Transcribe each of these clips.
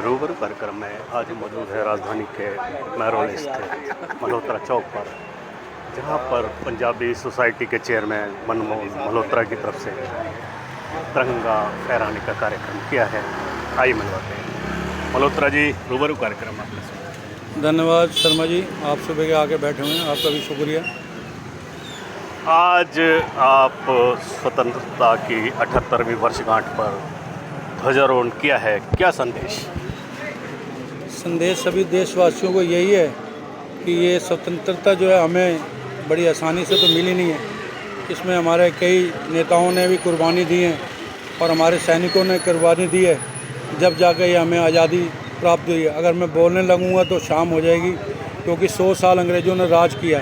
रूबरू कार्यक्रम में आज मौजूद है राजधानी के महरौली स्थित मल्होत्रा चौक पर, जहां पर पंजाबी सोसाइटी के चेयरमैन मनमोहन मल्होत्रा की तरफ से तिरंगा फहराने का कार्यक्रम किया है। आइए मिलवाते हैं। मल्होत्रा जी, रूबरू कार्यक्रम आपने सुना। धन्यवाद शर्मा जी, आप सुबह के आके बैठे हुए हैं, आपका भी शुक्रिया। आज आप स्वतंत्रता की 78वीं वर्षगांठ पर ध्वजारोहण किया है, क्या संदेश? संदेश सभी देशवासियों को यही है कि ये स्वतंत्रता जो है हमें बड़ी आसानी से तो मिली नहीं है। इसमें हमारे कई नेताओं ने भी कुर्बानी दी है और हमारे सैनिकों ने कुर्बानी दी है, जब जाकर ये हमें आज़ादी प्राप्त हुई है। अगर मैं बोलने लगूँगा तो शाम हो जाएगी, क्योंकि 100 साल अंग्रेज़ों ने राज किया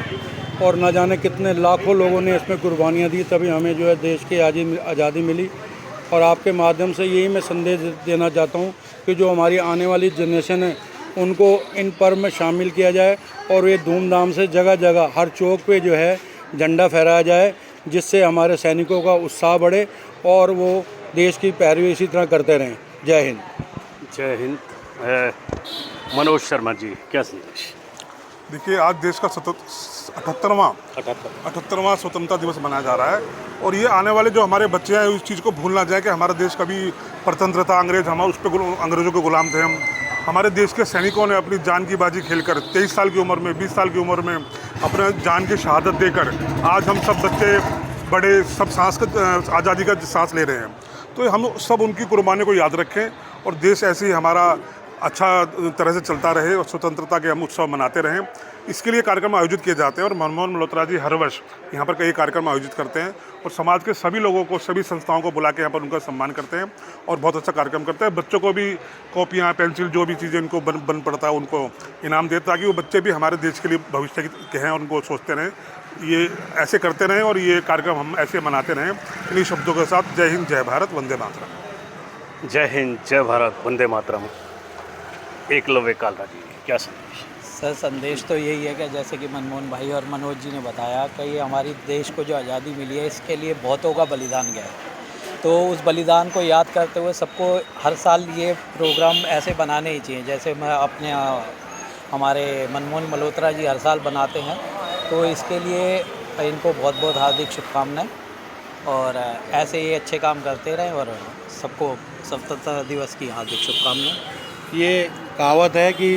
और न जाने कितने लाखों लोगों ने इसमें कुर्बानियाँ दी, तभी हमें जो है देश की आज़ादी मिली। और आपके माध्यम से यही मैं संदेश देना चाहता हूँ कि जो हमारी आने वाली जनरेशन है उनको इन पर्व में शामिल किया जाए और ये धूमधाम से जगह जगह हर चौक पे जो है झंडा फहराया जाए, जिससे हमारे सैनिकों का उत्साह बढ़े और वो देश की पैरवी इसी तरह करते रहें। जय हिंद। जय हिंद। मनोज शर्मा जी, क्या संदेश? देखिए, आज देश का 78वां स्वतंत्रता दिवस मनाया जा रहा है और ये आने वाले जो हमारे बच्चे हैं उस चीज़ को भूल ना जाए कि हमारा देश कभी स्वतंत्र था, अंग्रेज़ों के गुलाम थे हम। हमारे देश के सैनिकों ने अपनी जान की बाजी खेलकर 23 साल की उम्र में, 20 साल की उम्र में अपने जान की शहादत देकर आज हम सब बच्चे बड़े सब आज़ादी का सांस ले रहे हैं। तो हम सब उनकी कुर्बानी को याद रखें और देश ऐसे ही हमारा अच्छा तरह से चलता रहे और स्वतंत्रता के हम उत्सव मनाते रहें। इसके लिए कार्यक्रम आयोजित किए जाते हैं और मनमोहन मल्होत्रा जी हर वर्ष यहाँ पर कई कार्यक्रम आयोजित करते हैं और समाज के सभी लोगों को, सभी संस्थाओं को बुला के यहाँ पर उनका सम्मान करते हैं और बहुत अच्छा कार्यक्रम करते हैं। बच्चों को भी कॉपियाँ, पेंसिल, जो भी चीज़ें इनको बन पड़ता है उनको इनाम देते, ताकि वो बच्चे भी हमारे देश के लिए भविष्य के हैं, उनको सोचते रहें, ये ऐसे करते रहें और ये कार्यक्रम हम ऐसे मनाते रहें। इन्हीं शब्दों के साथ जय हिंद, जय भारत, वंदे मातरम। जय हिंद, जय भारत, वंदे मातरम। एकलव्य कालरा जी, क्या संदेश? सर, संदेश तो यही है कि जैसे कि मनमोहन भाई और मनोज जी ने बताया कि ये हमारी देश को जो आज़ादी मिली है, इसके लिए बहुतों का बलिदान गया है। तो उस बलिदान को याद करते हुए सबको हर साल ये प्रोग्राम ऐसे बनाने ही चाहिए, जैसे मैं अपने हमारे मनमोहन मल्होत्रा जी हर साल बनाते हैं। तो इसके लिए इनको बहुत बहुत हार्दिक शुभकामनाएं और ऐसे ही अच्छे काम करते रहें और सबको स्वतंत्रता दिवस की हार्दिक शुभकामनाएं। ये कहावत है कि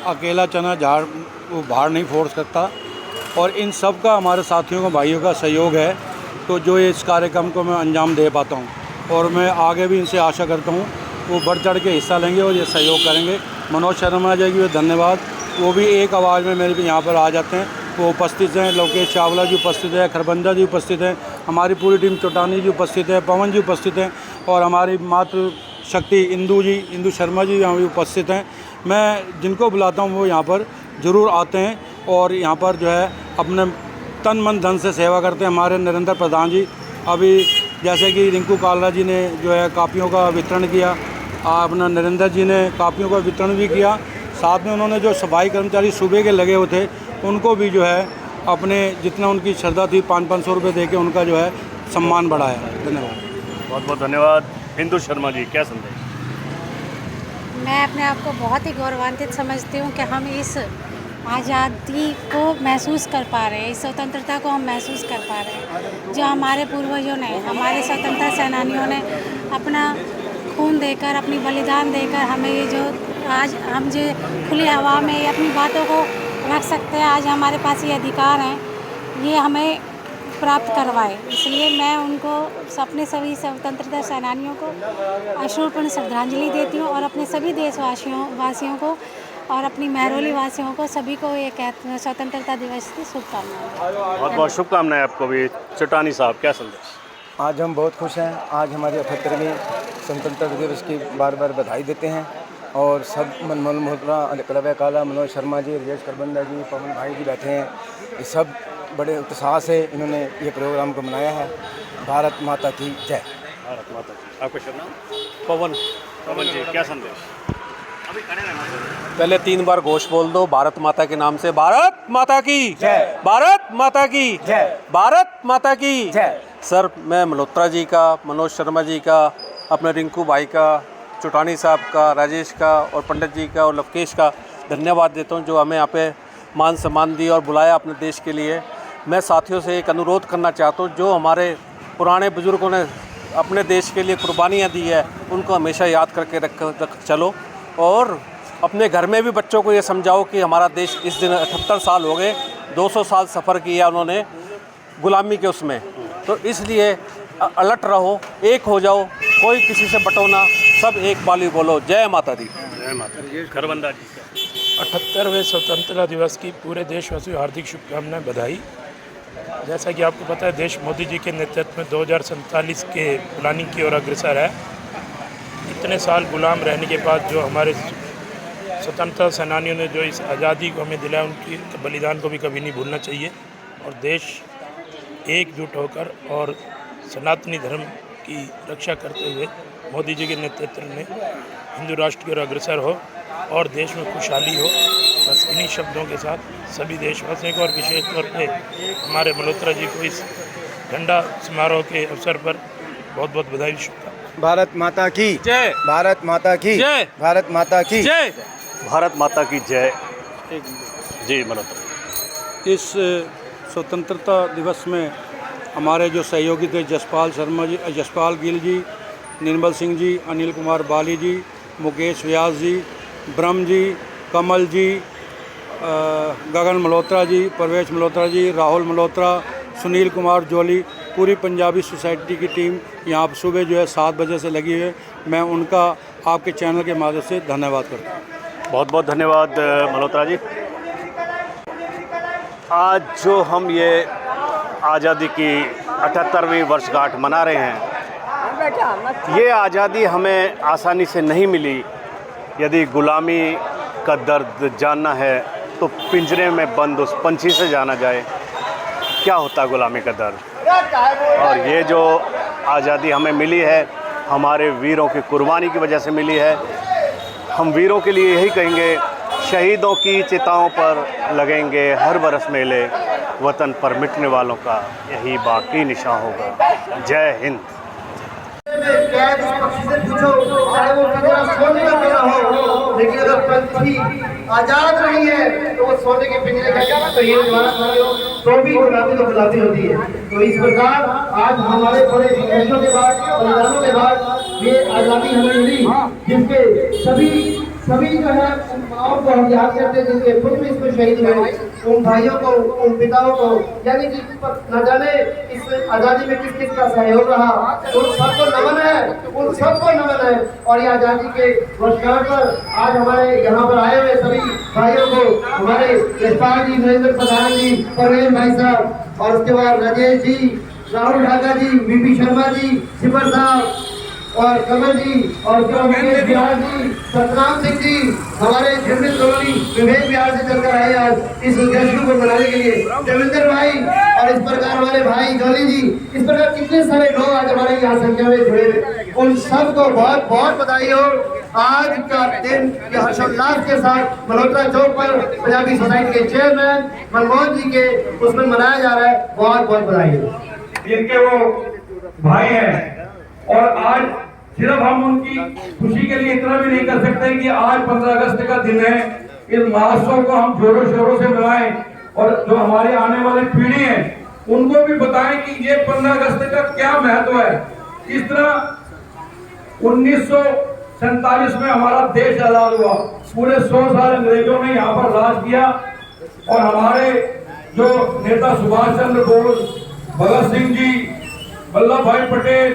अकेला चना झाड़ वो भाड़ नहीं फोड़ सकता और इन सब का हमारे साथियों को, भाइयों का सहयोग है, तो जो इस कार्यक्रम को मैं अंजाम दे पाता हूँ और मैं आगे भी इनसे आशा करता हूँ वो बढ़ चढ़ के हिस्सा लेंगे और ये सहयोग करेंगे। मनोज शर्मा जी की धन्यवाद, वो भी एक आवाज़ में मेरे भी यहाँ पर आ जाते हैं, वो उपस्थित हैं। लोकेश चावला जी उपस्थित है, खरबंदा जी उपस्थित हैं, हमारी पूरी टीम चोटानी जी उपस्थित है, पवन जी उपस्थित हैं और हमारी मातृ शक्ति इंदू शर्मा जी यहाँ भी उपस्थित हैं। मैं जिनको बुलाता हूँ वो यहाँ पर ज़रूर आते हैं और यहाँ पर जो है अपने तन मन धन से सेवा करते हैं। हमारे नरेंद्र प्रधान जी, अभी जैसे कि रिंकू कालरा जी ने जो है कापियों का वितरण किया, अपना नरेंद्र जी ने कापियों का वितरण भी किया, साथ में उन्होंने जो सफाई कर्मचारी सूबे के लगे हुए थे उनको भी जो है अपने जितना उनकी श्रद्धा थी 500-500 रुपये दे के उनका जो है सम्मान बढ़ाया। धन्यवाद, बहुत बहुत धन्यवाद। इंदू शर्मा जी, क्या संदेश? मैं अपने आप को बहुत ही गौरवान्वित समझती हूँ कि हम इस आज़ादी को महसूस कर पा रहे हैं, इस स्वतंत्रता को हम महसूस कर पा रहे हैं। जो हमारे पूर्वजों ने, हमारे स्वतंत्रता सेनानियों ने अपना खून देकर, अपनी बलिदान देकर हमें ये जो आज हम जो खुली हवा में ये अपनी बातों को रख सकते हैं, आज हमारे पास ये अधिकार हैं, ये हमें प्राप्त करवाए। इसलिए मैं उनको, अपने सभी स्वतंत्रता सेनानियों को अश्रुपूर्ण श्रद्धांजलि देती हूँ और अपने सभी वासियों को और अपनी महरौली वासियों को सभी को ये स्वतंत्रता दिवस की शुभकामनाएं। बहुत बहुत शुभकामनाएं आपको भी। चटानी साहब, क्या संदेश? आज हम बहुत खुश हैं। आज हमारी 78वीं स्वतंत्रता दिवस की बार बार बधाई देते हैं और सब मनमोहन मल्होत्रा, एकलव्य काला, मनोज शर्मा जी, राजेश करबंदा जी, पवन भाई जी बैठे हैं। ये सब बड़े उत्साह से इन्होंने ये प्रोग्राम को मनाया है। भारत माता की जय। भारत माता की। आपका शुभ नाम? पवन जी, क्या संदेश? अभी खड़े रहना। पहले 3 बार घोष बोल दो भारत माता के नाम से। भारत माता की जय। भारत माता की जय। भारत माता की जय। सर, मैं मल्होत्रा जी का, मनोज शर्मा जी का, अपने रिंकू भाई का, चुटानी साहब का, राजेश का और पंडित जी का और लवकेश का धन्यवाद देता हूं जो हमें यहाँ पे मान सम्मान दी और बुलाया अपने देश के लिए। मैं साथियों से एक अनुरोध करना चाहता हूँ, जो हमारे पुराने बुजुर्गों ने अपने देश के लिए कुर्बानियाँ दी है, उनको हमेशा याद करके रख चलो और अपने घर में भी बच्चों को ये समझाओ कि हमारा देश इस दिन 78 साल हो गए, 200 साल सफ़र किया उन्होंने गुलामी के उसमें। तो इसलिए अलर्ट रहो, एक हो जाओ, कोई किसी से बटो ना, सब एक बाली बोलो। जय माता दी। जय माता दी। करबंदा जी, 78वें स्वतंत्रता दिवस की पूरे देशवासियों हार्दिक शुभकामनाएं, बधाई। जैसा कि आपको पता है, देश मोदी जी के नेतृत्व में 2047 के प्लानिंग की ओर अग्रसर है। इतने साल गुलाम रहने के बाद जो हमारे स्वतंत्रता सेनानियों ने जो इस आज़ादी को हमें दिलाया, उनकी बलिदान को भी कभी नहीं भूलना चाहिए और देश एकजुट होकर और सनातनी धर्म की रक्षा करते हुए मोदी जी के नेतृत्व में हिंदू राष्ट्र की ओर अग्रसर हो और देश में खुशहाली हो। बस इन्हीं शब्दों के साथ सभी देशवासियों को और विशेष तौर पे हमारे मल्होत्रा जी को इस झंडा समारोह के अवसर पर बहुत बहुत बधाई, शुभकामनाएं। भारत माता की जय। भारत माता की जय। भारत माता की जय। भारत माता की जय। जी मल्होत्रा। इस स्वतंत्रता दिवस में हमारे जो सहयोगी थे, जसपाल गिल जी, निर्मल सिंह जी, अनिल कुमार बाली जी, मुकेश व्यास जी, ब्रह्म जी, कमल जी, गगन मल्होत्रा जी, परवेश मल्होत्रा जी, राहुल मल्होत्रा, सुनील कुमार जोली, पूरी पंजाबी सोसाइटी की टीम यहाँ पर सुबह जो है 7 बजे से लगी है। मैं उनका आपके चैनल के माध्यम से धन्यवाद करता हूँ। बहुत बहुत धन्यवाद मल्होत्रा जी। आज जो हम ये आज़ादी की 78वीं वर्षगांठ मना रहे हैं, ये आज़ादी हमें आसानी से नहीं मिली। यदि गुलामी का दर्द जानना है तो पिंजरे में बंद उस पंछी से जाना जाए क्या होता गुलामी का दर्द। और ये जो आज़ादी हमें मिली है, हमारे वीरों की कुर्बानी की वजह से मिली है। हम वीरों के लिए यही कहेंगे, शहीदों की चिताओं पर लगेंगे हर बरस मेले, वतन पर मिटने वालों का यही बाकी निशान होगा। जय हिंद। चाहे वो पिंजरा सोने का बना हो, लेकिन अगर पंछी आजाद नहीं है तो वो सोने के पिंजरे का तो ये तो भी गुलामी तो गुलामी होती है। तो इस प्रकार आज हमारे बड़े संघर्षों के बाद, बलिदानों के बाद ये आज़ादी हमें मिली, जिसके सभी जो है उन माओं को हम याद करते हैं जिनके पुत्र इसमें शहीद हुए, उन भाइयों को, उन पिताओं को, यानी कि न जाने इस आज़ादी में किस किस का सहयोग रहा, उन सबको नमन है, उन सबको नमन है। और ये आज़ादी के वर्षगांठ पर आज हमारे यहाँ पर आए हुए सभी भाइयों को, हमारे जसपाल जी, नरेंद्र प्रधान जी, परवेश भाई साहब और उसके बाद राजेश जी, राहुल ढाका जी, वीपी शर्मा जी, सिपर साहब और कमल जी और मुकेश बिहार जी, सतनाम सिंह जी, हमारे झंडे सोनी विवेक बिहार से चलकर आए आज इस जश्न को मनाने के लिए, देवेंद्र भाई और इस प्रकार हमारे भाई जोली जी, इस प्रकार कितने सारे लोग आज हमारे यहाँ संख्या में जुड़े हुए, उन सबको बहुत बहुत बधाई हो। आज का दिन हर्षोल्लास के साथ मल्होत्रा चौक पर पंजाबी सोसाइटी के चेयरमैन मनमोहन जी के उसमें मनाया जा रहा है। बहुत बहुत बधाई हो। जिनके वो भाई हैं और आज सिर्फ हम उनकी खुशी के लिए इतना भी नहीं कर सकते कि आज 15 अगस्त का दिन है, इस महोत्सव को हम जोरों शोरों से मनाएं और जो हमारे आने वाली पीढ़ी है उनको भी बताएं कि ये 15 अगस्त का क्या महत्व है। किस तरह 1947 में हमारा देश आजाद हुआ, पूरे 100 साल अंग्रेजों ने यहाँ पर राज किया और हमारे जो नेता सुभाष चंद्र बोस, भगत सिंह जी, वल्लभ भाई पटेल,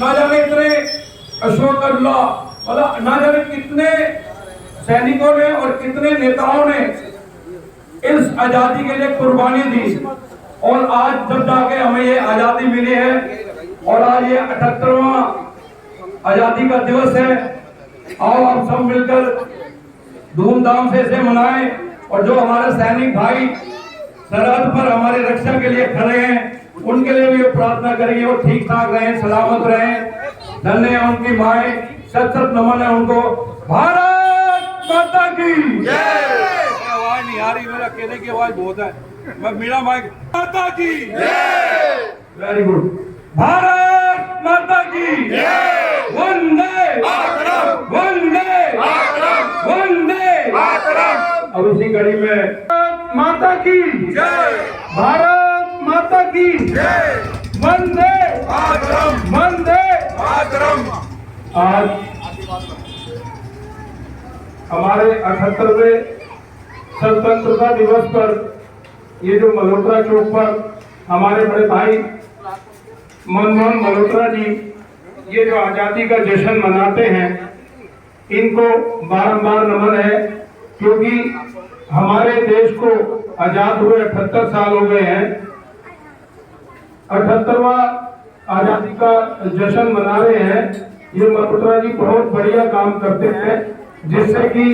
ना जाने इतने अशोक अल्लाह, मतलब ना जाने कितने सैनिकों ने और कितने नेताओं ने इस आजादी के लिए कुर्बानी दी और आज जब जाके हमें ये आजादी मिली है और आज ये 78वां आजादी का दिवस है, आओ हम सब मिलकर धूमधाम से इसे मनाएं और जो हमारे सैनिक भाई सरहद पर हमारी रक्षा के लिए खड़े हैं उनके लिए भी प्रार्थना करेंगे वो ठीक ठाक रहें, सलामत रहें। धन्य है उनकी माए, सत सत नमन है उनको। भारत माता की जय। आवाज नहीं आ रही, मेरा अकेले की आवाज बहुत है, मैं मेरा माइक। माता की जय। Very good. भारत माता की जय। वंदे मातरम, वंदे मातरम, वंदे मातरम। अब इसी कड़ी में माता की जय, भारत माता की जय, वंदे मातरम, वंदे मातरम। आज हमारे 78वें स्वतंत्रता दिवस पर ये जो मल्होत्रा चौक पर हमारे बड़े भाई मनमोहन मल्होत्रा जी ये जो आजादी का जश्न मनाते हैं, इनको बारंबार नमन है, क्योंकि हमारे देश को आजाद हुए 78 साल हो गए हैं। 78वां आजादी का जश्न मना रहे हैं। ये मल्होत्रा जी बहुत बढ़िया काम करते हैं, जिससे कि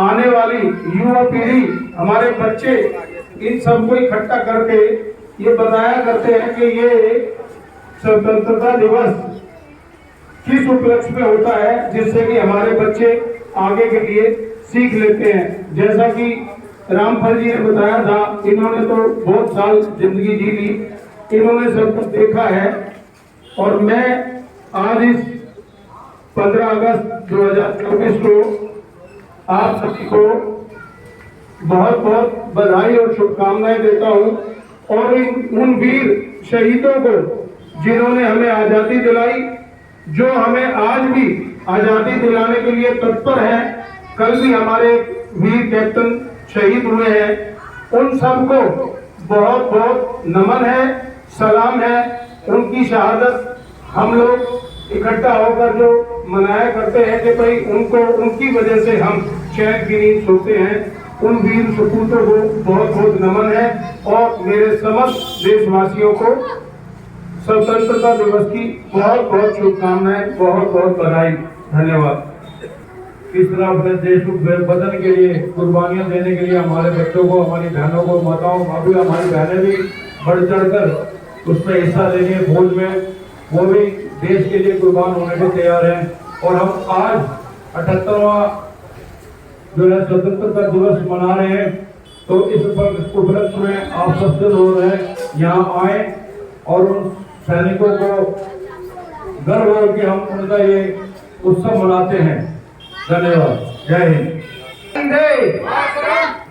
आने वाली युवा पीढ़ी, हमारे बच्चे, इन सबको इकट्ठा करके ये बताया करते हैं कि ये स्वतंत्रता दिवस किस उपलक्ष्य में होता है, जिससे कि हमारे बच्चे आगे के लिए सीख लेते हैं। जैसा कि रामफल जी ने बताया था, इन्होंने तो बहुत साल जिंदगी जी ली, इन्होंने सब कुछ देखा है और मैं आज इस 15 अगस्त 2024 को आप सभी को बहुत बहुत बधाई और शुभकामनाएं देता हूं और उन वीर शहीदों को जिन्होंने हमें आजादी दिलाई, जो हमें आज भी आजादी दिलाने के लिए तत्पर है। कल भी हमारे वीर कैप्टन शहीद हुए हैं, उन सबको बहुत बहुत नमन है, सलाम है। उनकी शहादत हम लोग इकट्ठा होकर जो मनाया करते हैं कि भाई उनको, उनकी वजह से हम चैन की नींद सोते हैं। उन वीर सपूतों को बहुत बहुत नमन है और मेरे समस्त देशवासियों को स्वतंत्रता दिवस की बहुत बहुत शुभकामनाएं, बहुत बहुत बधाई। धन्यवाद। इस तरह अपने देश को बदलने के लिए, कुर्बानियां देने के लिए हमारे बच्चों को, हमारी बहनों को, माताओं, भाभी, हमारी बहनें भी बढ़ चढ़कर उसमें हिस्सा लेनी है फौज में, वो भी देश के लिए कुर्बान होने को तैयार हैं। और हम आज 78वां जो है स्वतंत्रता दिवस मना रहे हैं, तो इस उपलक्ष्य में आप सबसे लोग हैं यहाँ आए और उन सैनिकों को गर्व हो कि हम उनका ये उत्सव मनाते हैं। धन्यवाद। जय हिंद। वंदे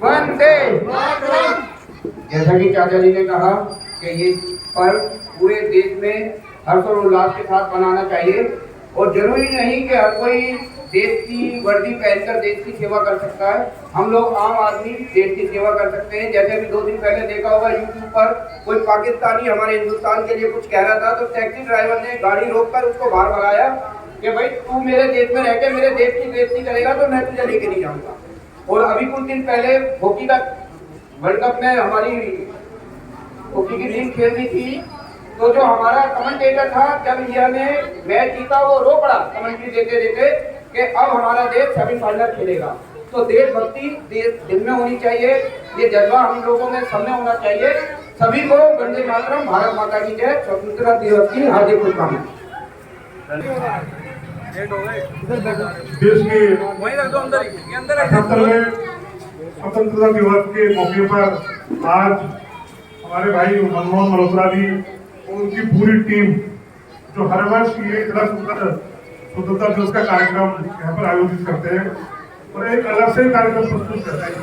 वंदे। जैसा कि चाचा जी ने कहा कि ये पर्व पूरे देश में हर्षोल्लास के साथ मनाना चाहिए और जरूरी नहीं कि हर कोई देश की वर्दी पहनकर देश की सेवा कर सकता है। हम लोग आम आदमी देश की सेवा कर सकते हैं। जैसे अभी 2 दिन पहले देखा होगा यूट्यूब पर कोई पाकिस्तानी हमारे हिंदुस्तान के लिए कुछ कह रहा था, तो टैक्सी ड्राइवर ने गाड़ी रोककर उसको बाहर भगाया कि भाई तू मेरे देश में रहकर मेरे देश की बेइज्जती करेगा तो मैं तुझे लेके नहीं जाऊंगा। और अभी कुछ दिन पहले हॉकी का वर्ल्ड कप में हमारी हॉकी की टीम खेल रही थी, तो जो हमारा कमेंटेटर था, जब इंडिया ने मैच जीता वो रो पड़ा कमेंट्री देते देते कि अब हमारा देश सेमीफाइनल खेलेगा। तो देशभक्ति दिल में होनी चाहिए, ये जज्बा हम लोगों में सब में होना चाहिए। सभी को वंदे मातरम, भारत माता की जय, स्वतंत्रता दिवस की हार्दिक शुभकामनाएं। देश के 78वें स्वतंत्रता दिवस के मौके पर आज हमारे भाई मनमोहन मल्होत्रा जी और उनकी पूरी टीम जो हर वर्ष ये 10 स्वतंत्रता दिवस का कार्यक्रम यहाँ पर आयोजित करते हैं और एक अलग से कार्यक्रम प्रस्तुत करते हैं।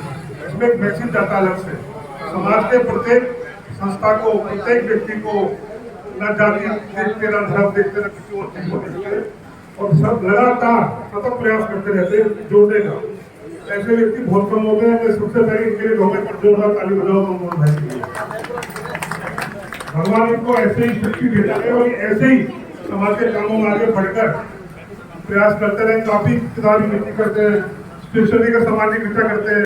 इसमें एक मैसेज जाता है अलग से, समाज के प्रत्येक संस्था को, प्रत्येक व्यक्ति को, न जाति देखते, न धर्म देखते, न किसी और चीज को देखते, और सब लगातार सतत प्रयास करते रहते हैं जोड़ने का। ऐसे व्यक्ति बहुत कम होते हैं। मैं सबसे पहले इनके लिए लोगों पर जोरदार ताली बजाओ मनमोहन भाई के लिए। भगवान इनको ऐसे ही शक्ति देता है और ऐसे ही समाज के कामों में आगे बढ़कर प्रयास करते रहे। काफी किताबी नीति करते हैं, स्टेशनरी का सामान इकट्ठा करते हैं।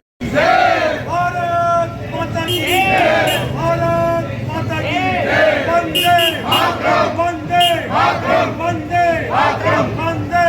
भारत माता की भारत माता की वंदे वंदे वंदे वंदे